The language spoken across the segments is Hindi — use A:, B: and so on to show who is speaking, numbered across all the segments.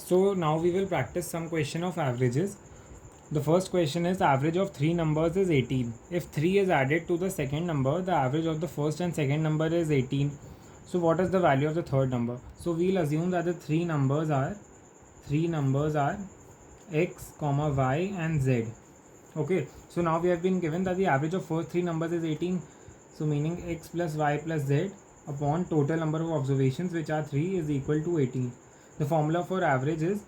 A: So now we will practice some question of averages. The first question is the average of three numbers is 18. If 3 is added to the second number, the average of the first and second number is 18. So what is the value of the third number? So we'll assume that the three numbers are x, comma y and z. Okay, so now we have been given that the average of first three numbers is 18. So meaning x plus y plus z upon total number of observations, which are 3, is equal to 18. The formula for average is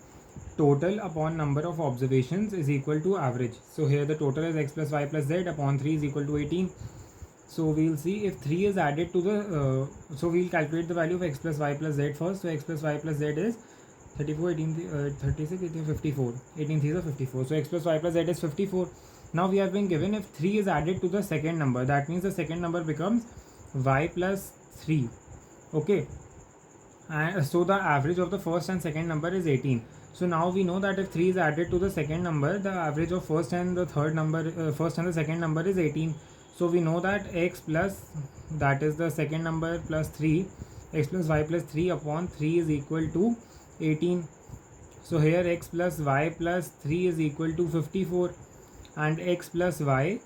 A: total upon number of observations is equal to average. So here the total is x plus y plus z upon 3 is equal to 18. So we'll see if 3 is added to the so we'll calculate the value of x plus y plus z first. So x plus y plus z is 34, 18, 36, 18, 54. 18 3 is 54. So x plus y plus z is 54. Now we have been given if 3 is added to the second number, that means the second number becomes y plus 3. Okay, and so the average of the first and second number is 18. So now we know that if 3 is added to the second number, the average of first and the third number, first and the second number is 18. So we know that x plus, that is the second number, plus 3, x plus y plus 3 upon 3 is equal to 18. So here x plus y plus 3 is equal to 54 and x plus y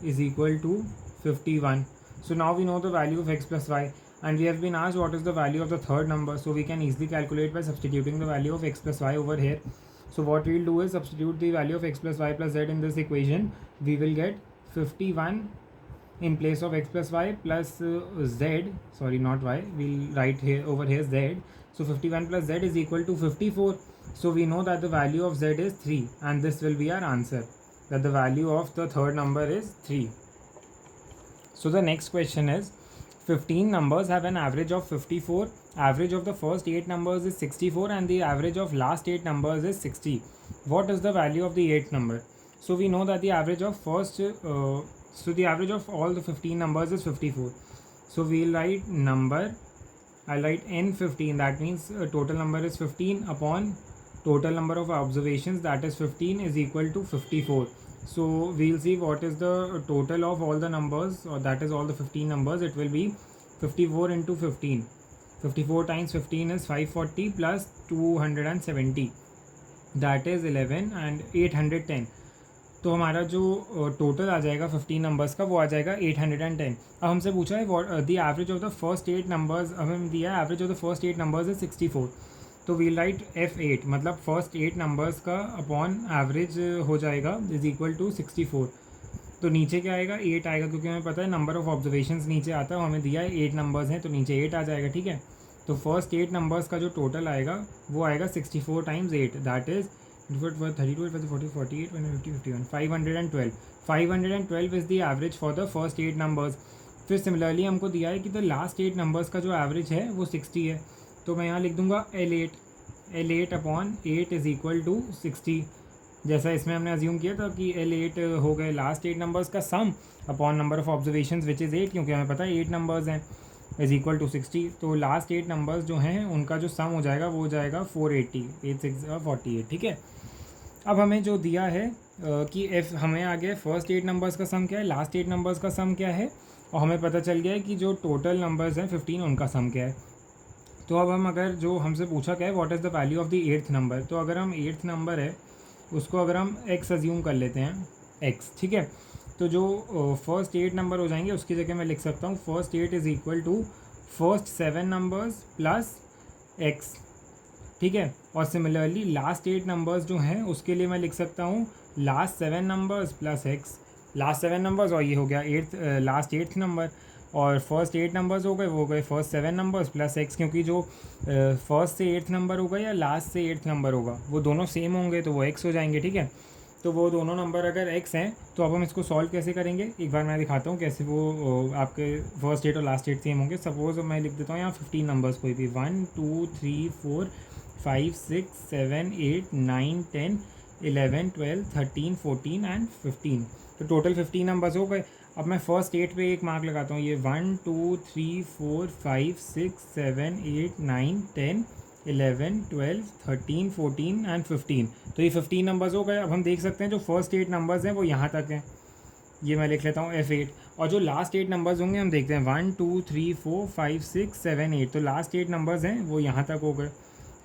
A: is equal to 51. So now we know the value of x plus y, and we have been asked what is the value of the third number. So we can easily calculate by substituting the value of x plus y over here. So what we will do is substitute the value of x plus y plus z in this equation. We will get 51 in place of x plus y plus z, sorry not y, we'll write here over here z. So 51 plus z is equal to 54. So we know that the value of z is 3, and this will be our answer, that the value of the third number is 3. So the next question is 15 numbers have an average of 54. Average of the first 8 numbers is 64 and the average of last 8 numbers is 60. What is the value of the 8th number? So we know that the average of the average of all the 15 numbers is 54. So we'll write number, I'll write n15, that means total number is 15 upon total number of observations, that is 15, is equal to 54. So we'll see what is the total of all the numbers, or that is all the 15 numbers. It will be 54 into 15. 54 times 15 is 540 plus 270, that is 11 and 810. तो हमारा जो टोटल आ जाएगा 15 नंबर्स का, वो आ जाएगा 810. अब हमसे पूछा है the average of the first 8 numbers, हमें दिया है average of the first 8 numbers is 64. तो वील राइट F8, मतलब फर्स्ट 8 नंबर्स का अपॉन एवरेज हो जाएगा इज इक्वल टू 64. तो नीचे क्या आएगा, 8 आएगा, क्योंकि हमें पता है नंबर ऑफ ऑब्जर्वेशन्स नीचे आता है, हमें दिया है 8 नंबर्स हैं तो नीचे 8 आ जाएगा. ठीक है, तो फर्स्ट 8 नंबर्स का जो टोटल आएगा वो आएगा 64 times 8, that is 32, 40, 48, 50, 51, 512. 512 is the average for the first 8 numbers. फिर सिमिलरली हमको दिया है कि द लास्ट 8 नंबर्स का जो एवरेज है वो 60 है. तो मैं यहाँ लिख दूंगा L8 upon 8 is equal to 60. जैसा इसमें हमने अज्यूम किया था कि L8 हो गए लास्ट 8 नंबर्स का सम upon number of observations which is 8, क्योंकि हमें पता है 8 नंबर्स हैं, इज इक्वल टू 60. तो लास्ट 8 नंबर्स जो हैं उनका जो सम हो जाएगा वो हो जाएगा 480, 8 6 48. ठीक है, अब हमें जो दिया है कि हमें आ गया फर्स्ट 8 नंबर्स का सम क्या है, लास्ट 8 नंबर्स का सम क्या है, और हमें पता चल गया है कि जो टोटल नंबर्स हैं 15 उनका सम क्या है. तो अब हम अगर जो हमसे पूछा क्या है what is the value of the 8th number, तो अगर हम 8th नंबर है उसको अगर हम x अज्यूम कर लेते हैं x. ठीक है, तो जो फर्स्ट 8 नंबर हो जाएंगे उसकी जगह मैं लिख सकता हूँ first 8 is equal to first 7 numbers plus x. ठीक है, और सिमिलरली लास्ट 8 नंबर्स जो हैं उसके लिए मैं लिख सकता हूँ last 7 numbers plus x. Last 7 numbers और ये हो गया लास्ट 8th नंबर, और फर्स्ट 8 नंबर्स हो गए वो हो गए फर्स्ट 7 नंबर्स प्लस x, क्योंकि जो फर्स्ट से 8th नंबर होगा या लास्ट से 8th नंबर होगा वो दोनों सेम होंगे तो वो x हो जाएंगे. ठीक है, तो वो दोनों नंबर अगर x हैं तो अब हम इसको सॉल्व कैसे करेंगे, एक बार मैं दिखाता हूँ कैसे वो आपके फर्स्ट 8 और लास्ट 8 सेम होंगे. सपोज मैं लिख देता हूँ यहाँ 15 नंबर्स कोई भी, 1 2 3 4 5 6 7 8 9 10 11 12 13 14 एंड 15. तो टोटल 15 नंबर्स हो गए. अब मैं फर्स्ट 8 पे एक मार्क लगाता हूँ, ये 1 2 3 4 5 6 7 8 9 10 11 12 13 14 एंड 15. तो ये 15 नंबर्स हो गए. अब हम देख सकते हैं जो फर्स्ट 8 नंबर्स हैं वो यहाँ तक हैं, ये मैं लिख लेता हूँ F8, और जो लास्ट 8 नंबर्स होंगे हम देखते हैं 1 2 3 4 5 6 7 8. तो लास्ट 8 नंबर्स हैं वो यहाँ तक हो गए.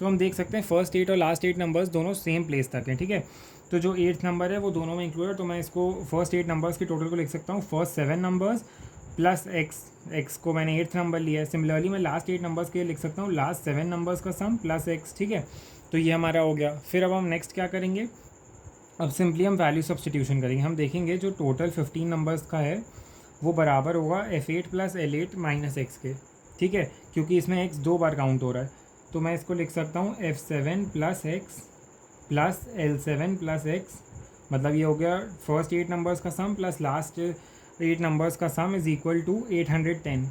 A: तो हम देख सकते हैं फर्स्ट 8 और लास्ट 8 नंबर्स दोनों सेम प्लेस तक हैं, ठीक है। तो जो 8th नंबर है वो दोनों में इंक्लूड है, तो मैं इसको फर्स्ट 8 नंबर्स के टोटल को लिख सकता हूँ फर्स्ट 7 नंबर्स प्लस एक्स को मैंने 8th नंबर लिया है। सिमिलरली मैं लास्ट 8 नंबर्स के लिए लिख सकता हूँ लास्ट 7 नंबर्स का सम प्लस एक्स, ठीक है। तो ये हमारा हो गया। फिर अब हम नेक्स्ट क्या करेंगे, अब सिंपली हम वैल्यू सब्सटीट्यूशन करेंगे। हम देखेंगे जो टोटल 15 नंबर्स का है वो बराबर होगा F8 plus L8 minus x के, ठीक है, क्योंकि इसमें एक्स 2 बार काउंट हो रहा है। तो मैं इसको लिख सकता हूँ F7 plus x plus L7 plus x, मतलब ये हो गया फर्स्ट 8 नंबर्स का सम प्लस लास्ट 8 नंबर्स का सम इज़ इक्वल टू 810।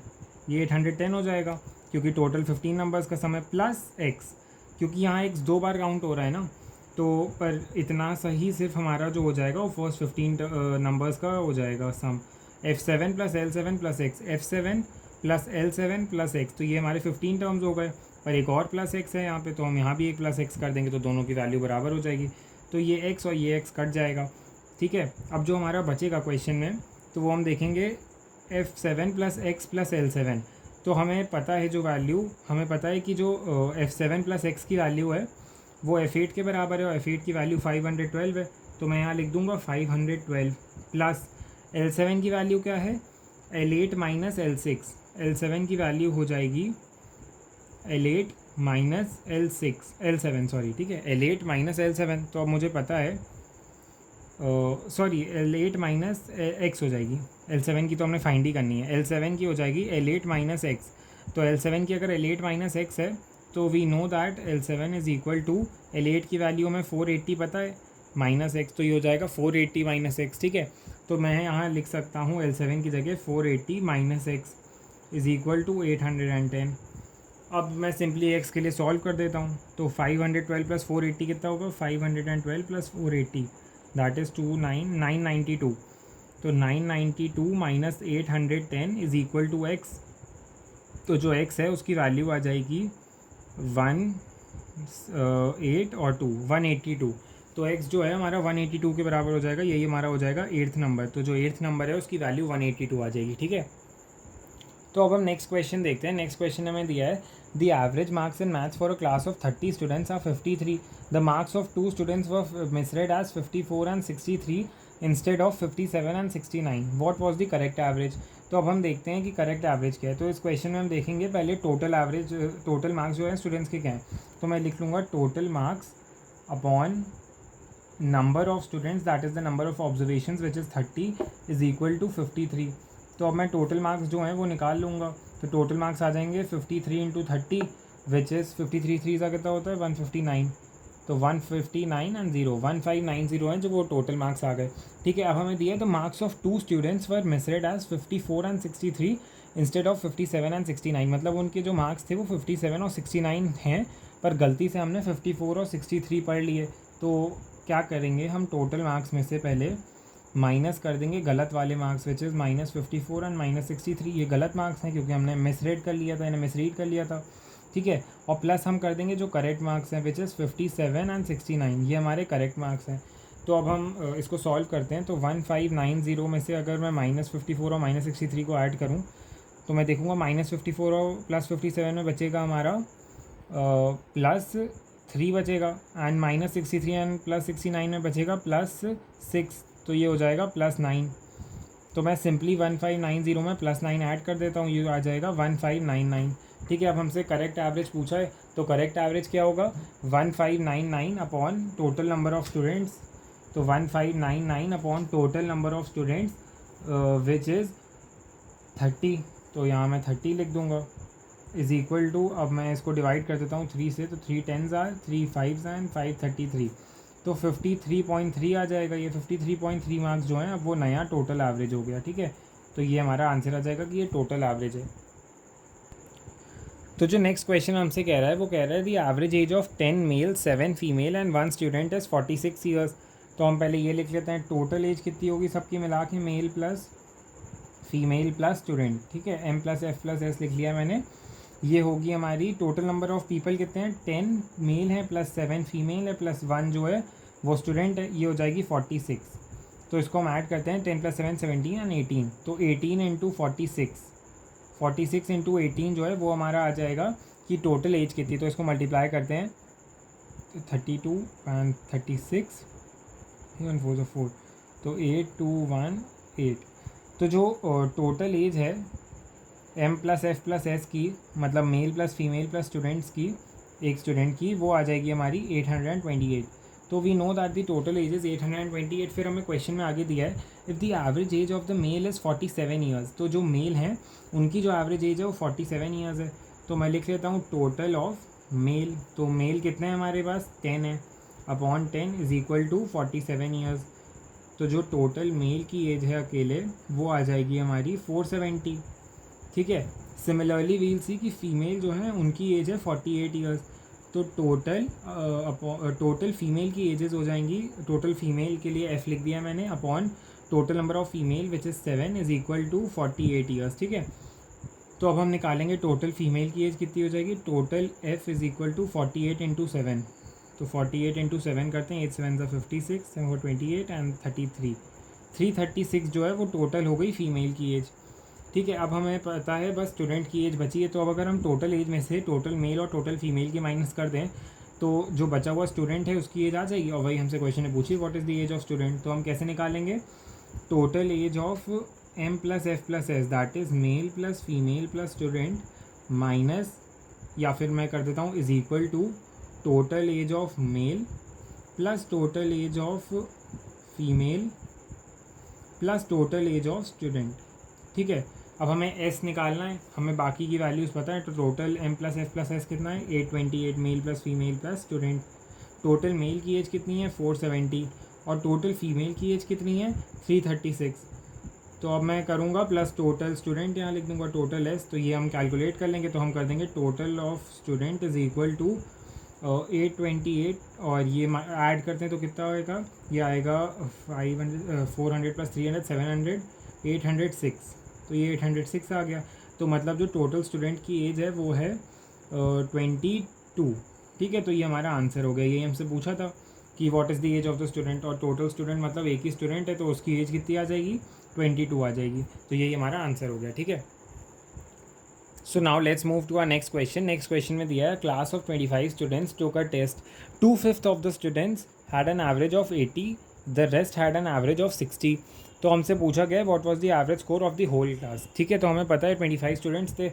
A: ये 810 हो जाएगा क्योंकि टोटल 15 नंबर्स का सम है, प्लस एक्स क्योंकि यहाँ एक्स 2 बार काउंट हो रहा है ना, तो पर इतना सही सिर्फ हमारा जो हो जाएगा वो फर्स्ट 15 नंबर्स का हो जाएगा सम। F7 plus L7 plus x, F7 plus L7 plus x, तो ये हमारे 15 टर्म्स हो गए। पर एक और प्लस एक्स है यहाँ पे, तो हम यहाँ भी एक प्लस एक्स कर देंगे तो दोनों की वैल्यू बराबर हो जाएगी। तो ये एक्स और ये एक्स कट जाएगा, ठीक है। अब जो हमारा बचेगा क्वेश्चन में तो वो हम देखेंगे F7 plus x plus L7। तो हमें पता है जो वैल्यू, हमें पता है कि जो F7 प्लस एक्स की वैल्यू है वो F8 के बराबर है और F8 की वैल्यू 512 है। तो मैं यहाँ लिख दूँगा 512 प्लस L7 की वैल्यू क्या है, L8 माइनस L6। L7 की वैल्यू हो जाएगी L8 माइनस L7 सॉरी, ठीक है, L8 माइनस L7। तो अब मुझे पता है सॉरी L8 माइनस एक्स हो जाएगी, L7 की तो हमने फाइंड ही करनी है। L7 की हो जाएगी L8 माइनस एक्स। तो L7 की अगर L8 माइनस एक्स है तो we know that L7 is equal to L8 की वैल्यू हमें 480 पता है माइनस एक्स, तो ये हो जाएगा 480 माइनस एक्स, ठीक है। तो मैं यहाँ लिख सकता हूँ L7 की जगह 480 minus x is equal to 810। अब मैं सिंपली एक्स के लिए सॉल्व कर देता हूँ। तो 512 प्लस 480 कितना होगा, 512 प्लस 480 दैट इज़ 992। तो 992 minus 810 is equal to x. तो जो एक्स है उसकी वैल्यू आ जाएगी 8 और 2 182। तो एक्स जो है हमारा 182 के बराबर हो जाएगा, यही हमारा हो जाएगा 8th नंबर। तो जो 8th नंबर है उसकी वैल्यू 182 आ जाएगी, ठीक है। तो अब हम नेक्स्ट क्वेश्चन देखते हैं। नेक्स्ट क्वेश्चन हमें दिया है the average marks in maths for a class of 30 students are 53। The marks of 2 students were misread as 54 and 63 instead of 57 and 69। What was the correct average. तो अब हम देखते हैं कि करेक्ट एवरेज क्या है। तो इस क्वेश्चन में हम देखेंगे पहले टोटल एवरेज, टोटल मार्क्स जो है स्टूडेंट्स के क्या हैं। तो मैं लिख लूँगा total marks upon number of students that is the number of observations which is 30 is equal to 53। तो अब मैं टोटल मार्क्स जो हैं वो निकाल लूँगा। तो टोटल मार्क्स आ जाएंगे 53 इंटू 30 विच इज़ 53 3 का कितना होता है 159। तो 159 एंड 0 1590 हैं जो वो टोटल मार्क्स आ गए, ठीक है। अब हमें दिया the marks of 2 students were misread as 54 and 63 instead of 57 and 69। मतलब उनके जो मार्क्स थे वो 57 और 69 हैं, पर गलती से हमने 54 और 63 पढ़ लिए। तो क्या करेंगे हम, टोटल मार्क्स में से पहले माइनस कर देंगे गलत वाले मार्क्स विच इज़ -54 एंड -63। ये गलत मार्क्स हैं क्योंकि हमने मिसरीड कर लिया था, इन्हें मिसरीड कर लिया था, ठीक है। और प्लस हम कर देंगे जो करेक्ट मार्क्स हैं विच इज़ 57 एंड 69, ये हमारे करेक्ट मार्क्स हैं। तो अब हम इसको सॉल्व करते हैं। तो 1590 में से अगर मैं -54 और -63 को ऐड करूँ तो मैं देखूँगा -54 और +57 में बचेगा हमारा +3 बचेगा, एंड -63 एंड +69 में बचेगा +6, तो ये हो जाएगा +9। तो मैं सिंपली 1590 में +9 ऐड कर देता हूँ, ये आ जाएगा 1599, ठीक है। अब हमसे करेक्ट एवरेज पूछा है तो करेक्ट एवरेज क्या होगा 1599 upon total number of students. तो 1599 upon total number of students which is 30। तो यहाँ मैं 30 लिख दूँगा इज़ इक्वल टू, अब मैं इसको डिवाइड कर देता हूँ 3 से। तो 3 10s आर 3 5s एंड 5 33, तो 53.3 आ जाएगा। ये 53.3 मार्क्स जो हैं अब वो नया टोटल एवरेज हो गया, ठीक है। तो ये हमारा आंसर आ जाएगा कि ये टोटल एवरेज है। तो जो नेक्स्ट क्वेश्चन हमसे कह रहा है वो कह रहा है the average age of 10 male 7 female and 1 student is 46 years. तो हम पहले ये लिख लेते हैं टोटल एज कितनी होगी सबकी मिला के, male plus female plus student, ठीक है। M+F+S लिख लिया मैंने। ये होगी हमारी टोटल नंबर ऑफ़ पीपल कितने हैं, 10 मेल है प्लस 7 फीमेल है प्लस 1 जो है वो स्टूडेंट है, ये हो जाएगी 46। तो इसको हम ऐड करते हैं 10 + 7 17 एंड 18। तो 18 इंटू 46 इंटू 18 जो है वो हमारा आ जाएगा कि टोटल एज कितनी। तो इसको मल्टीप्लाई करते हैं 32 and 36, 4 से 4, तो 8 2 1 8। तो जो टोटल एज है m plus F plus S की, मतलब male plus female plus students की, एक स्टूडेंट की, वो आ जाएगी हमारी 828। तो we know that the total age is 828। फिर हमें क्वेश्चन में आगे दिया है if the average age of the male is 47 years. तो जो मेल हैं उनकी जो एवरेज एज है वो 47 ईयर्स है। तो मैं लिख लेता हूँ टोटल ऑफ मेल। तो मेल कितने हैं हमारे पास, 10 है, upon 10 is equal to 47 years. तो जो टोटल मेल की एज है अकेले वो आ जाएगी हमारी 470। ठीक है। सिमिलरली वील सी कि फ़ीमेल जो है उनकी एज है 48 ईयर्स। तो टोटल फीमेल की एजेस हो जाएंगी, टोटल फीमेल के लिए एफ लिख दिया मैंने, upon total number of female which is 7 is equal to 48 years. ठीक है। तो अब हम निकालेंगे टोटल फीमेल की एज कितनी हो जाएगी, total F is equal to 48 into 7। तो 48 इंटू 7 करते हैं, 8 7 ज़ा 56, 7 28 एंड 33, 336 जो है वो टोटल हो गई फीमेल की एज। ठीक है। अब हमें पता है बस स्टूडेंट की एज बची है। तो अब अगर हम टोटल एज में से टोटल मेल और टोटल फीमेल की माइनस कर दें तो जो बचा हुआ स्टूडेंट है उसकी एज आ जाएगी। और वही हमसे क्वेश्चन ने पूछी what is the age of student. तो हम कैसे निकालेंगे, total age of m plus F plus S that is male plus female plus student minus, या फिर मैं कर देता हूँ is equal to total age of male plus total age of female plus total age of student. ठीक है। अब हमें s निकालना है, हमें बाकी की वैल्यूज़ पता है। तो total m plus F plus S कितना है, 828 male plus female plus student. Total male की एज कितनी है 470 और टोटल फीमेल की एज कितनी है 336। तो अब मैं करूँगा प्लस टोटल स्टूडेंट, यहाँ लिख दूँगा टोटल एस। तो ये हम कैलकुलेट कर लेंगे। तो हम कर देंगे total of student is equal to 828 और ये ऐड करते हैं तो कितना होएगा, ये आएगा 500 400 प्लस 300 700 806। तो ये 806 आ गया। तो मतलब जो टोटल स्टूडेंट की एज है वो है 22। ठीक है। तो ये हमारा आंसर हो गया। ये हमसे पूछा था कि what is the age of the student, और टोटल स्टूडेंट मतलब एक ही स्टूडेंट है तो उसकी एज कितनी आ जाएगी 22 आ जाएगी। तो यही हमारा आंसर हो गया। ठीक है। So now let's move to our next question. Next question में दिया है class of 25 students took a test, 2/5 of the students had an average of 80, the rest had an average of 60। तो हमसे पूछा गया what was the average score of the whole class. ठीक है। तो हमें पता है 25 स्टूडेंट्स थे,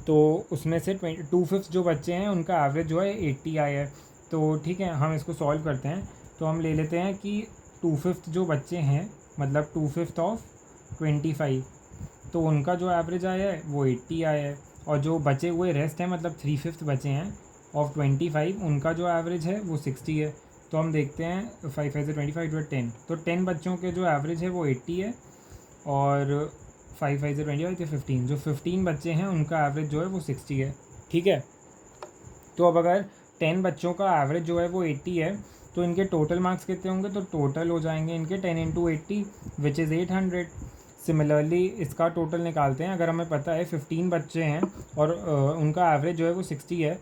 A: तो उसमें से 2/5 जो बच्चे हैं उनका एवरेज जो है 80 आया है। तो ठीक है, हम इसको सॉल्व करते हैं। तो हम ले लेते हैं कि 2/5 जो बच्चे हैं मतलब 2/5 ऑफ 25, तो उनका जो एवरेज आया है वो 80 आया है। और जो बचे हुए रेस्ट हैं मतलब 3/5 बचे हैं ऑफ 25, उनका जो एवरेज है वो 60 है। तो हम देखते हैं 5 5 से 25 10, तो 10 बच्चों के जो एवरेज है वो 80 है और 5 5 से 25 से 15, जो 15 बच्चे हैं उनका एवरेज जो है वो 60 है। ठीक है। तो अब अगर 10 बच्चों का एवरेज जो है वो 80 है तो इनके टोटल मार्क्स कितने होंगे, तो टोटल हो जाएंगे इनके 10 इंटू 80 विच इज़ 800। सिमिलरली इसका टोटल निकालते हैं। अगर हमें पता है 15 बच्चे हैं और उनका एवरेज जो है वो 60 है,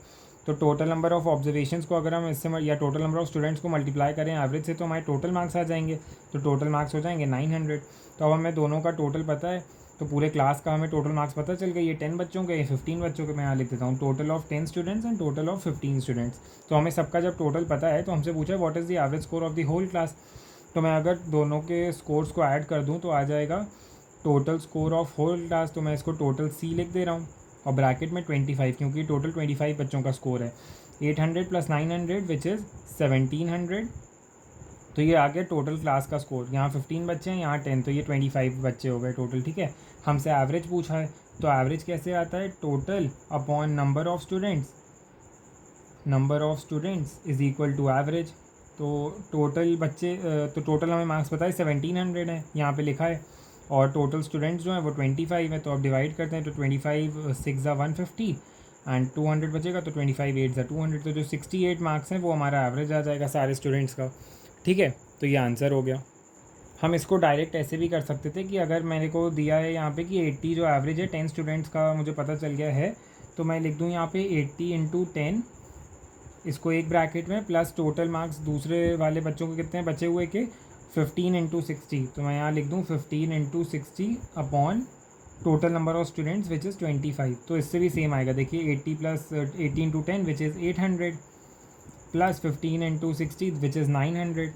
A: तो टोटल नंबर ऑफ ऑब्जर्वेशंस को अगर हम इससे या टोटल नंबर ऑफ स्टूडेंट्स को मल्टीप्लाई करें एवरेज से तो हमारे टोटल मार्क्स आ जाएंगे। तो टोटल मार्क्स हो जाएंगे 900। तो अब हमें दोनों का टोटल पता है, तो पूरे क्लास का हमें टोटल मार्क्स पता चल गया। ये 10 बच्चों के, ये 15 बच्चों के। मैं यहाँ लिख देता हूँ total of 10 students and total of 15 students. तो हमें सबका जब टोटल पता है तो हमसे पूछा है what is the average score of the whole class. तो मैं अगर दोनों के स्कोर्स को ऐड कर दूँ तो आ जाएगा total score of whole class. तो मैं इसको टोटल सी लिख दे रहा हूँ और ब्रैकेट में 25, क्योंकि टोटल 25 बच्चों का स्कोर है। 800 प्लस 900 विच इज़ 1700। तो ये आ गया टोटल क्लास का स्कोर। यहाँ 15 बच्चे हैं, यहाँ 10, तो ये 25 बच्चे हो गए टोटल। ठीक है। हमसे एवरेज पूछा है, तो एवरेज कैसे आता है, total upon number of students, number of students is equal to average. तो टोटल बच्चे, तो टोटल हमें मार्क्स पता है 1700 है, यहाँ पे लिखा है, और टोटल स्टूडेंट्स जो हैं वो 25 है। तो अब डिवाइड करते हैं तो 25 6 ज़ा 150 एंड 200 बचेगा, तो 25 8 ज़ा 200। तो जो 68 मार्क्स हैं वो हमारा एवरेज आ जाएगा सारे स्टूडेंट्स का। ठीक है। तो ये आंसर हो गया। हम इसको डायरेक्ट ऐसे भी कर सकते थे कि अगर मेरे को दिया है यहाँ पे कि 80 जो एवरेज है 10 स्टूडेंट्स का मुझे पता चल गया है, तो मैं लिख दूँ यहाँ पे 80 इंटू 10, इसको एक ब्रैकेट में, प्लस टोटल मार्क्स दूसरे वाले बच्चों के कितने बचे हुए के 15 इंटू 60। तो मैं यहाँ लिख दूँ 15 into 60 upon total number of students which is 25। तो इससे भी सेम आएगा, देखिए 80 plus 80 into 10 which is 800। Plus 15 into 60 which is 900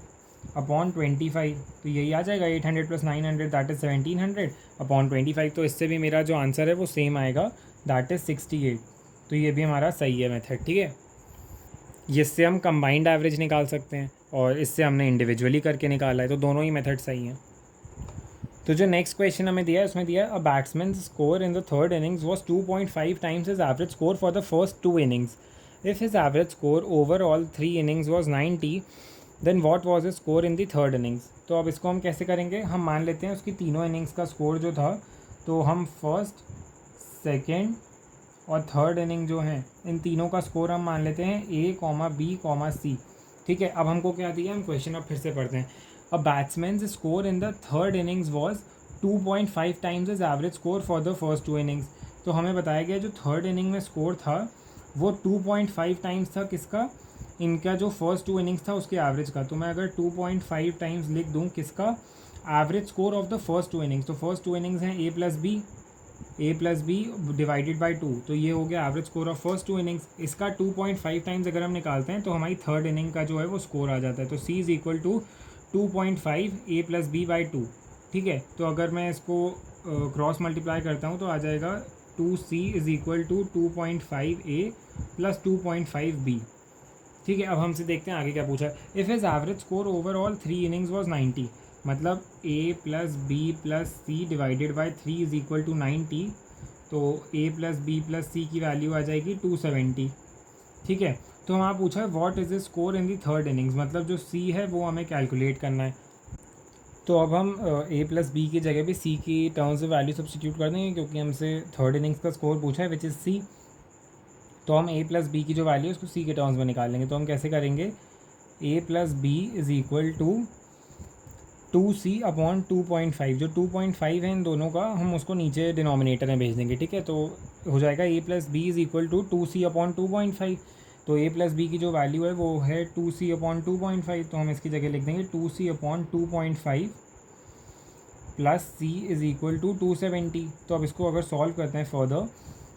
A: upon 25, तो यही आ जाएगा 800 प्लस 900 दैट इज़ 1700 अपॉन 25। तो इससे भी मेरा जो आंसर है वो सेम आएगा, दैट इज़ 68। तो ये भी हमारा सही है मेथड, ठीक है। इससे हम कंबाइंड एवरेज निकाल सकते हैं और इससे हमने इंडिविजुअली करके निकाला है, तो दोनों ही मेथड सही हैं। तो जो नेक्स्ट क्वेश्चन हमें दिया है उसमें दिया है a batsman score in the third innings was 2.5 times his average score for the first 2 innings. If his average score overall 3 innings was 90 then what was his score in the third innings. तो अब इसको हम कैसे करेंगे, हम मान लेते हैं उसकी तीनों इनिंग्स का स्कोर जो था, तो हम फर्स्ट, सेकेंड और थर्ड इनिंग जो हैं इन तीनों का स्कोर हम मान लेते हैं A, B, C, ठीक है। अब हमको क्या दिया, हम क्वेश्चन अब फिर से पढ़ते हैं। अ batsman score in the third innings was 2.5 times is average score for the first 2 innings. तो हमें बताया गया जो थर्ड इनिंग में स्कोर था वो 2.5 टाइम्स था किसका, इनका जो फर्स्ट 2 इनिंग्स था उसके एवरेज का। तो मैं अगर 2.5 टाइम्स लिख दूँ किसका, average score of the first 2 innings. तो फर्स्ट 2 इनिंग्स हैं A plus B divided by 2, तो ये हो गया average score of first 2 innings. इसका 2.5 टाइम्स अगर हम निकालते हैं तो हमारी थर्ड इनिंग का जो है वो स्कोर आ जाता है। तो C is equal to 2.5 A plus B by 2, ठीक है। तो अगर मैं इसको क्रॉस मल्टीप्लाई करता हूँ तो आ जाएगा 2C is equal to 2.5 A plus 2.5 B, ठीक है। अब हमसे देखते हैं आगे क्या पूछा है। If his average score overall 3 innings was 90, मतलब A plus B plus C divided by 3 is equal to 90, तो A plus B plus C की वैल्यू आ जाएगी 270, ठीक है। तो हमारा पूछा है what is the score in the third innings, मतलब जो C है वो हमें कैलकुलेट करना है। तो अब हम A प्लस बी की जगह पे C की टर्म्स में वैल्यू सब्सटीट्यूट कर देंगे, क्योंकि हमसे थर्ड इनिंग्स का स्कोर पूछा है विच इज़ C। तो हम A प्लस बी की जो वैल्यू है उसको C के टर्म्स में निकाल लेंगे। तो हम कैसे करेंगे, A plus B is equal to 2C upon 2.5, जो 2.5 है इन दोनों का हम उसको नीचे डिनोमिनेटर में भेज देंगे, ठीक है। तो हो जाएगा A plus B is equal to 2C upon 2.5। तो A प्लस बी की जो वैल्यू है वो है 2C अपॉन 2.5, तो हम इसकी जगह लिख देंगे 2C upon 2.5 plus C is equal to 270। तो अब इसको अगर सॉल्व करते हैं फर्दर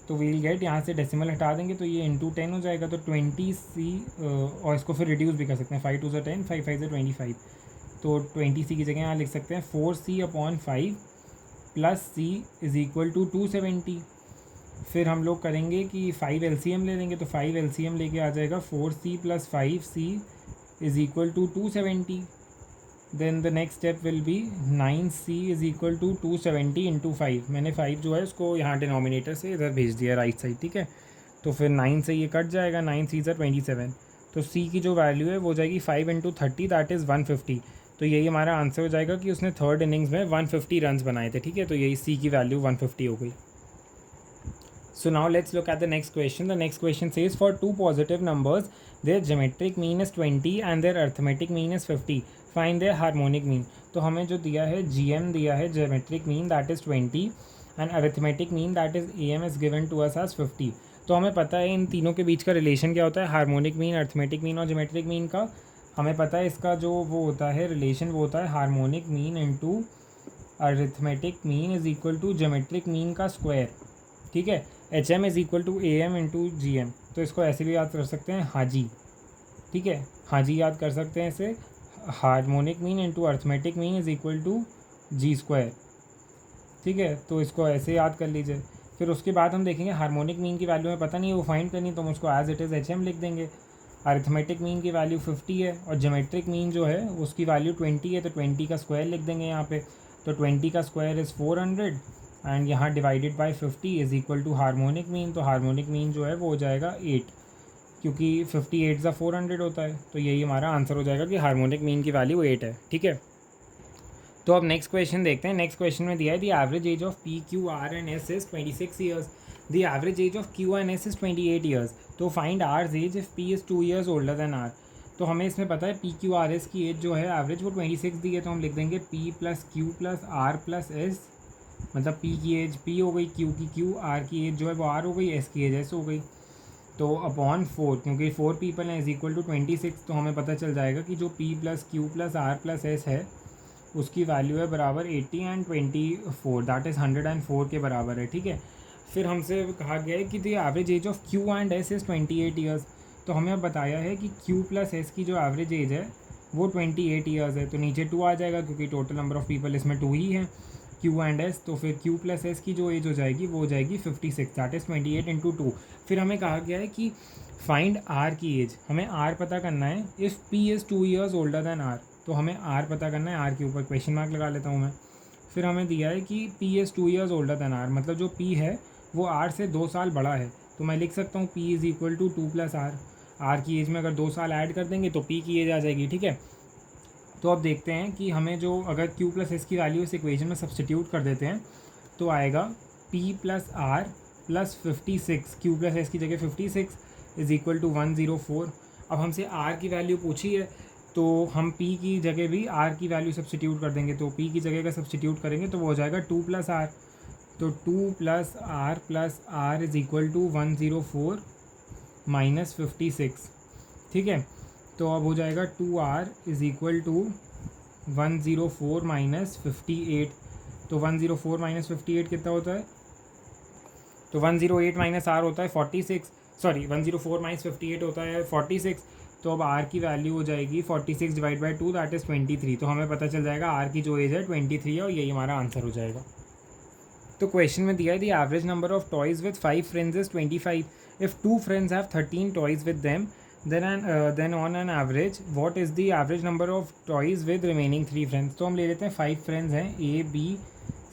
A: तो वील गेट, यहाँ से डेसिमल हटा देंगे तो ये इंटू 10 हो जाएगा, तो 20C, और इसको फिर रिड्यूस भी कर सकते हैं, 5 2 10, 5 5 25, तो 20C की जगह यहाँ लिख सकते हैं 4C upon 5 plus C is equal to 270। फिर हम लोग करेंगे कि 5 LCM ले लेंगे, तो 5 LCM लेके आ जाएगा 4C plus 5C is equal to 270। Then the next step will be 9C is equal to 270 into 5। मैंने 5 जो है उसको यहाँ डिनोमिनेटर से इधर भेज दिया राइट साइड, ठीक है। तो फिर 9 से ये कट जाएगा, 9 C ज़ा 27। तो C की जो वैल्यू है वो हो जाएगी 5 इंटू 30 दैट इज़ 150। तो यही हमारा आंसर हो जाएगा कि उसने थर्ड इनिंग्स में 150 रन्स बनाए थे, ठीक है। तो यही C की वैल्यू 150 हो गई। So now let's look at the next question. The next question says for two positive numbers, their geometric mean is 20 and their arithmetic mean is 50. Find their harmonic mean. तो हमें जो दिया है GM दिया है geometric mean that is 20 and arithmetic mean that is AM is given to us as 50. तो हमें पता है इन तीनों के बीच का रिलेशन क्या होता है, हार्मोनिक मीन, अर्थमेटिक मीन और ज्योमेट्रिक मीन का। हमें पता है इसका जो वो होता है रिलेशन, वो होता है harmonic mean into arithmetic mean is equal to geometric mean का स्क्वायर, ठीक है। HM is equal to AM into GM। तो इसको ऐसे भी याद कर सकते हैं हाजी, ठीक है, हाजी याद कर सकते हैं इसे। Harmonic mean into arithmetic mean is equal to G square, ठीक है। तो इसको ऐसे याद कर लीजिए। फिर उसके बाद हम देखेंगे हार्मोनिक मीन की वैल्यू में पता नहीं है वो फाइंड करनी, तो हम उसको एज इट इज़ HM लिख देंगे। अरिथमेटिक मीन की वैल्यू 50 है और ज्योमेट्रिक मीन जो है उसकी वैल्यू 20 है, तो 20 का स्क्वायर लिख देंगे यहाँ पे। तो 20 का स्क्वायर इज़ 400 एंड यहाँ divided by 50 is equal to harmonic mean. तो हार्मोनिक मीन जो है वो हो जाएगा 8, क्योंकि 58 ज़ा 400 होता है। तो यही हमारा आंसर हो जाएगा कि हार्मोनिक मीन की वैल्यू 8 है, ठीक है। तो अब नेक्स्ट क्वेश्चन देखते हैं। नेक्स्ट क्वेश्चन में दिया है the average age of P, Q, R and S is 26 years. The average age of Q and S is 28 years. तो find R's age if P is 2 years older than R। तो हमें इसमें पता है P, Q, R, S की एज जो है एवरेज वो 26 दी है, तो हम लिख देंगे P plus Q plus R plus S, मतलब P की एज P हो गई, Q की Q, R की एज जो है वो R हो गई, S की एज S हो गई। तो अपॉन 4, क्योंकि 4 पीपल हैं, इज इक्वल टू 26। तो हमें पता चल जाएगा कि जो P plus Q plus R plus S है उसकी वैल्यू है बराबर 80 एंड 24, दैट इज़ 104 के बराबर है, ठीक है। फिर हमसे कहा गया है कि the average age of Q and S is 28 years. तो हमें अब बताया है कि Q प्लस एस की जो एवरेज एज है वो 28 ईयर्स है, तो नीचे 2 आ जाएगा क्योंकि टोटल नंबर ऑफ़ पीपल इसमें 2 ही है, Q एंड S। तो फिर Q प्लस एस की जो एज हो जाएगी वो हो जाएगी 56, दैट इज़ 28 इंटू 2। फिर हमें कहा गया है कि फाइंड R की एज, हमें R पता करना है if P is 2 years older than R। तो हमें R पता करना है, R के ऊपर क्वेश्चन मार्क लगा लेता हूँ मैं। फिर हमें दिया है कि P is 2 years older than R, मतलब जो P है वो R से 2 साल बड़ा है। तो मैं लिख सकता हूँ P is equal to 2 plus R। R की एज में अगर 2 साल ऐड कर देंगे तो P की एज आ जाएगी, ठीक है। तो अब देखते हैं कि हमें जो अगर Q प्लस एस की वैल्यू इस इक्वेशन में सब्सटीट्यूट कर देते हैं तो आएगा P plus R plus 56, Q plus S की जगह 56 इज़ इक्वल टू 104। अब हमसे R की वैल्यू पूछी है तो हम P की जगह भी R की वैल्यू सब्सटीट्यूट कर देंगे, तो P की जगह का सब्सटीट्यूट करेंगे तो वो हो जाएगा 2 प्लस R। तो 2 plus R is equal to 104 minus 56, ठीक है। तो अब हो जाएगा 2R is equal to 104 minus 58। तो 104 माइनस 58 कितना होता है, तो 108 माइनस R होता है 46, सॉरी 104 माइनस 58 होता है 46। तो अब R की वैल्यू हो जाएगी 46 डिवाइड बाई 2, दैट इज़ 23। तो हमें पता चल जाएगा R की जो एज है 23 है और यही हमारा आंसर हो जाएगा। तो क्वेश्चन में दिया है the average number of toys with 5 friends is 25। If 2 friends have 13 toys with them then on an average what is the average number of toys with remaining 3 friends। तो हम ले लेते हैं 5 फ्रेंड्स हैं A B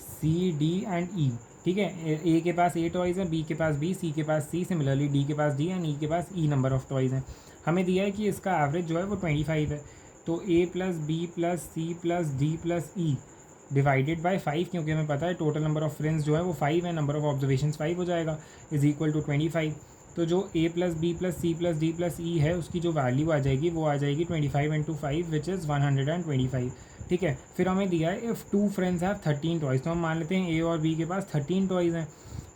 A: C D and E, ठीक है। A के पास A टॉयज़ हैं, B के पास B, C के पास C, सिमिलरली D के पास D एंड E के पास E नंबर ऑफ़ टॉयज़ हैं। हमें दिया है कि इसका एवरेज जो है वो 25 है। तो A plus B plus C plus D plus E divided by 5, क्योंकि हमें पता है टोटल नंबर ऑफ़ फ्रेंड्स जो है वो 5 है, नंबर ऑफ ऑब्जर्वेशंस 5 हो जाएगा, इज़ इक्वल टू 25। तो जो A plus B plus C plus D plus E है उसकी जो वैल्यू आ जाएगी वो आ जाएगी 25 इंटू 5 विच इज़ 125, ठीक है। फिर हमें दिया है इफ़ 2 फ्रेंड्स हैव 13 टॉयज़, तो हम मान लेते हैं A और B के पास 13 टॉयज़ हैं,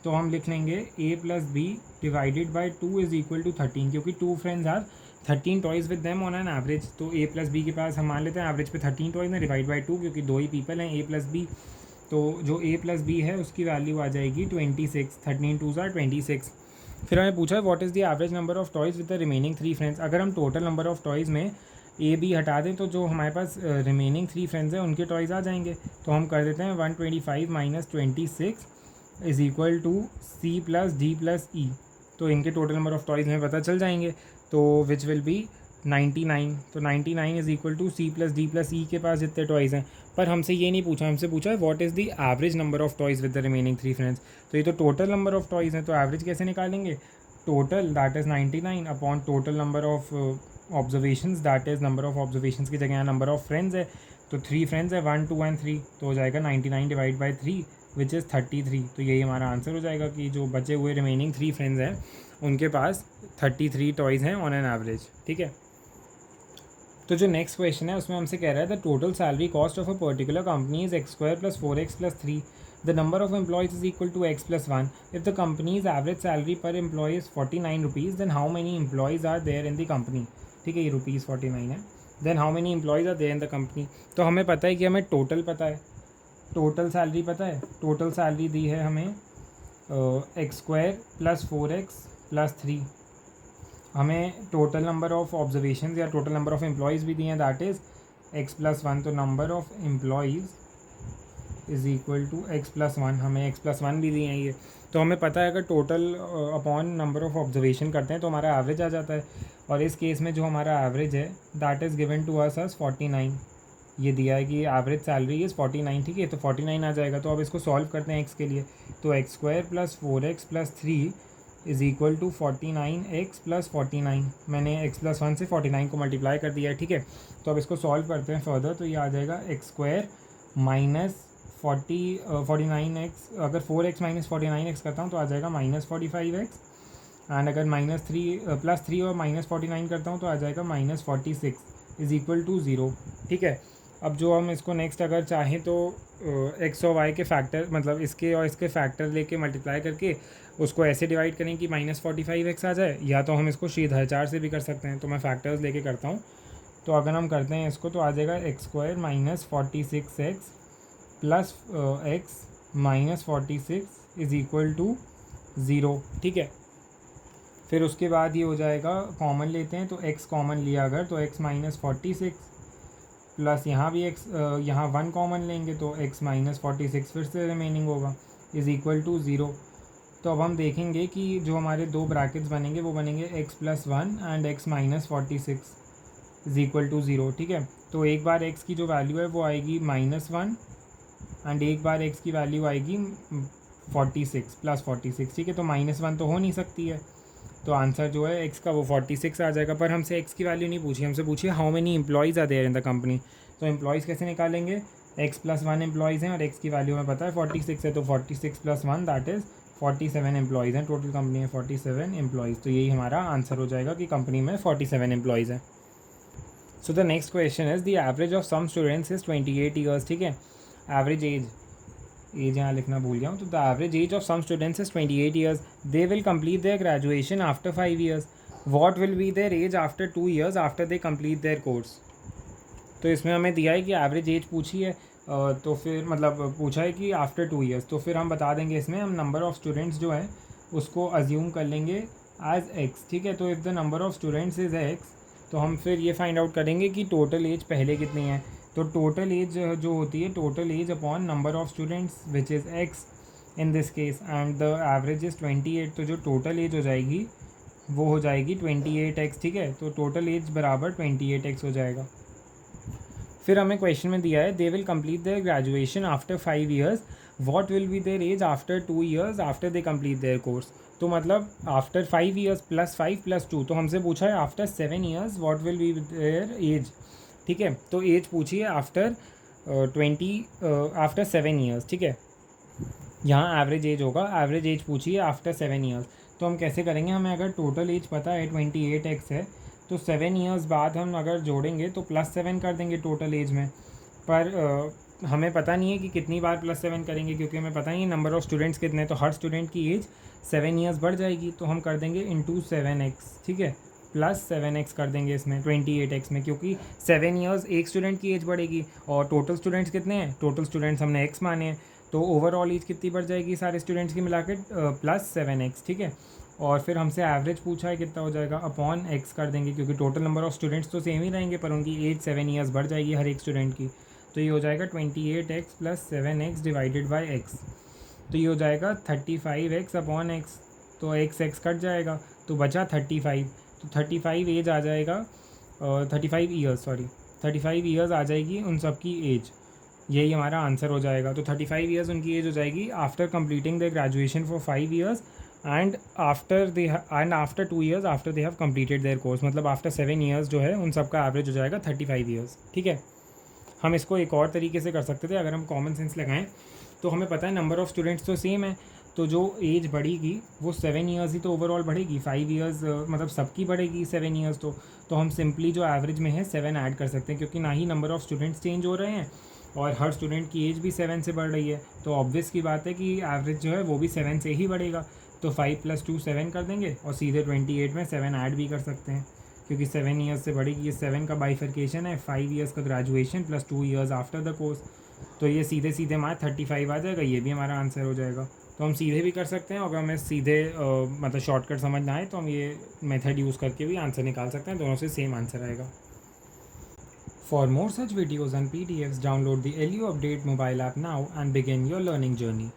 A: तो हम लिख लेंगे A plus B divided by 2 is equal to 13, क्योंकि 2 friends have 13 toys with them on an average. तो A प्लस बी के पास हम मान लेते हैं एवरेज पे 13 टॉयज़ हैं, डिवाइड बाई 2, क्योंकि 2 ही पीपल हैं A प्लस बी। तो जो A प्लस बी है उसकी वैल्यू आ जाएगी 26, 13 2 ज़ार 26। फिर हमें पूछा है what is the average number of toys with the remaining 3 friends. अगर हम टोटल नंबर ऑफ़ टॉयज़ में A B हटा दें तो जो हमारे पास रिमेनिंग 3 फ्रेंड्स हैं उनके टॉयज़ आ जाएंगे। तो हम कर देते हैं 125 minus 26 is equal to C plus D plus E। तो इनके टोटल नंबर ऑफ़ टॉयज़ हमें पता चल जाएंगे, तो विच विल बी 99। तो 99 is equal to C plus D plus E के पास जितने टॉयज़ हैं। पर हमसे ये नहीं पूछा, हमसे पूछा है what is the average number of toys with the remaining 3 friends. तो ये तो टोटल नंबर ऑफ़ टॉयज़ हैं, तो एवरेज कैसे निकालेंगे, total that is 99 upon total number of observations that is number of observations की जगह यहाँ नंबर ऑफ़ फ्रेंड्स है, तो 3 फ्रेंड्स है 1 2 एंड 3, तो हो जाएगा 99 डिवाइड बाई 3 विच इज़ 33। तो यही हमारा आंसर हो जाएगा कि जो बचे हुए रिमेनिंग 3 फ्रेंड्स हैं उनके पास 33 टॉयज़ हैं ऑन एन एवरेज, ठीक है। तो जो नेक्स्ट क्वेश्चन है उसमें हमसे कह रहा है the total salary cost of a particular company is x square plus 4x plus 3, the number of employees is equal to x plus 1। If the company's average salary per employee is 49 rupees then how many employees are there in the company, ठीक है, ये ₹49 है, then how many employees are there in the company. तो हमें पता है कि हमें टोटल पता है, टोटल सैलरी पता है, टोटल सैलरी दी है हमें x square plus 4x plus 3। हमें टोटल नंबर ऑफ़ ऑब्जर्वेशंस या टोटल नंबर ऑफ़ एम्प्लॉयज़ भी दिए हैं दैट इज़ x प्लस 1। तो number of employees is equal to x plus 1, हमें x प्लस 1 भी दिए हैं ये। तो हमें पता है अगर total upon number of observation करते हैं तो हमारा एवरेज आ जाता है, और इस केस में जो हमारा एवरेज है that is given to us as 49। ये दिया है कि एवरेज सैलरी इज़ 49, ठीक है, तो 49 आ जाएगा। तो अब इसको सॉल्व करते हैं x के लिए, तो X square plus 4x plus 3 is equal to 49x plus 49। मैंने x प्लस 1 से 49 को मल्टीप्लाई कर दिया है, ठीक है। तो अब इसको सॉल्व करते हैं फर्दर, तो ये आ जाएगा एक्स स्क्वायर माइनस 49x, अगर 4x माइनस 49x करता हूँ तो आ जाएगा माइनस 45x, एंड अगर प्लस 3 और माइनस 49 करता हूँ तो आ जाएगा माइनस 46 इज़ इक्वल टू 0, ठीक है। अब जो हम इसको नेक्स्ट अगर चाहें तो एक्स और वाई के फैक्टर, मतलब इसके और इसके फैक्टर लेके मल्टीप्लाई करके उसको ऐसे डिवाइड करें कि माइनस 45x आ जाए, या तो हम इसको सीधा 4 से भी कर सकते हैं। तो मैं फैक्टर्स लेके करता हूँ, तो अगर हम करते हैं इसको तो आ जाएगा X square minus 46x plus x minus 46 is equal to 0, ठीक है। फिर उसके बाद ये हो जाएगा, कॉमन लेते हैं तो x कॉमन लिया अगर तो x माइनस 46 प्लस यहाँ भी x, यहाँ 1 कॉमन लेंगे तो x माइनस 46 फिर से रिमेनिंग होगा इज़ इक्वल टू 0। तो अब हम देखेंगे कि जो हमारे दो ब्रैकेट्स बनेंगे वो बनेंगे x plus 1 and x minus 46 is equal to 0। ठीक है, तो एक बार x की जो वैल्यू है वो आएगी -1 एंड एक बार x की वैल्यू आएगी 46 प्लस 46। ठीक है, तो -1 तो हो नहीं सकती है, तो आंसर जो है x का वो 46 आ जाएगा। पर हमसे x की वैल्यू नहीं पूछी, हमसे पूछिए how many employees are there in the company. तो एम्प्लॉयज़ कैसे निकालेंगे, x प्लस 1 एम्प्लॉयज़ हैं और x की वैल्यू हमें पता है 46 है, तो 46 प्लस 1 दैट इज़ 47 एम्प्लॉयज़ हैं। टोटल कंपनी में 47 एम्प्लॉयज़, तो यही हमारा आंसर हो जाएगा कि कंपनी में 47 एम्प्लॉयज़ हैं। So the next question is the average of some students is 28 years. ठीक है, एवरेज एज यहाँ लिखना भूल गया हूँ। तो the average age of some students is 28 years, they will complete their graduation after 5 years, what will be their age after 2 years after they complete their course. तो इसमें हमें दिया है कि एवरेज एज पूछी है, तो फिर मतलब पूछा है कि आफ्टर 2 ईयर्स, तो फिर हम बता देंगे इसमें हम नंबर ऑफ़ स्टूडेंट्स जो है उसको अज्यूम कर लेंगे एज x। ठीक है, तो if the number of students is x, तो हम फिर ये फाइंड आउट करेंगे कि टोटल एज पहले कितनी है। तो टोटल एज जो होती है total as upon number of students which is x in this case and the average is 28, तो जो टोटल एज हो जाएगी वो हो जाएगी 28x। ठीक है, तो टोटल एज बराबर 28x हो जाएगा। फिर हमें क्वेश्चन में दिया है they will complete their graduation after 5 years, what will be their age after 2 years after they complete their course. तो मतलब आफ्टर 5 ईयर्स प्लस 5 प्लस 2, तो हमसे पूछा है after 7 years what will be their age. ठीक है, तो एज पूछी है आफ्टर 7 ईयर्स। ठीक है, यहाँ एवरेज एज होगा, एवरेज एज पूछी है आफ्टर 7 ईयर्स। तो हम कैसे करेंगे, हमें अगर टोटल एज पता है 28x है, तो 7 ईयर्स बाद हम अगर जोड़ेंगे तो +7 कर देंगे टोटल एज में। पर हमें पता नहीं है कि कितनी बार +7 करेंगे, क्योंकि हमें पता नहीं है नंबर ऑफ़ स्टूडेंट्स कितने हैं, तो हर स्टूडेंट की एज 7 ईयर्स बढ़ जाएगी, तो हम कर देंगे इंटू 7x। ठीक है, प्लस 7x कर देंगे इसमें 28x में, क्योंकि 7 ईयर्स एक स्टूडेंट की एज बढ़ेगी और टोटल स्टूडेंट्स कितने हैं, टोटल स्टूडेंट्स हमने x माने हैं, तो ओवरऑल एज कितनी बढ़ जाएगी सारे स्टूडेंट्स की मिला के +7x। ठीक है, और फिर हमसे एवरेज पूछा है कितना हो जाएगा, अपॉन x कर देंगे, क्योंकि टोटल नंबर ऑफ़ स्टूडेंट्स तो सेम ही रहेंगे पर उनकी एज 7 ईयर्स बढ़ जाएगी हर एक स्टूडेंट की। तो ये हो जाएगा 28x plus 7x divided by x, तो ये हो जाएगा 35x अपॉन x, तो x कट जाएगा तो बचा 35, तो 35 एज आ जाएगा 35 ईयर्स आ जाएगी उन सब की एज, यही हमारा आंसर हो जाएगा। तो 35 ईयर्स उनकी एज हो जाएगी after completing the graduation for 5 years and after 2 years after they have completed there course, मतलब आफ्टर 7 ईयर्स जो है उन सब का एवरेज हो जाएगा 35 ईयर्स। ठीक है, हम इसको एक और तरीके से कर सकते थे, अगर हम कॉमन सेंस लगाएं तो हमें पता है नंबर ऑफ़ स्टूडेंट्स तो सेम है, तो जो एज बढ़ेगी वो 7 ईयर्स ही तो ओवरऑल बढ़ेगी, 5 ईयर्स मतलब सबकी बढ़ेगी 7 ईयर्स। तो हम सिंपली जो एवरेज में है 7 ऐड कर सकते हैं, क्योंकि ना ही नंबर ऑफ़ स्टूडेंट्स चेंज हो रहे हैं और हर स्टूडेंट की एज भी 7 से बढ़ रही है, तो ऑब्वियस की बात है कि एवरेज जो है वो भी 7 से ही बढ़ेगा। तो 5 + 2 7 कर देंगे और सीधे 28 में 7 ऐड भी कर सकते हैं, क्योंकि 7 ईयर्स से बढ़ेगी, ये 7 का बाइफर्केशन है, 5 ईयर्स का graduation plus 2 years after the course, तो ये सीधे सीधे हमारा 35 आ जाएगा, ये भी हमारा आंसर हो जाएगा। तो हम सीधे भी कर सकते हैं, अगर हमें सीधे मतलब शॉर्टकट समझ ना आए तो हम ये मेथड यूज़ करके भी आंसर निकाल सकते हैं, दोनों से सेम आंसर आएगा। For more such videos and PDFs, download the LU Update mobile app now and begin your learning journey.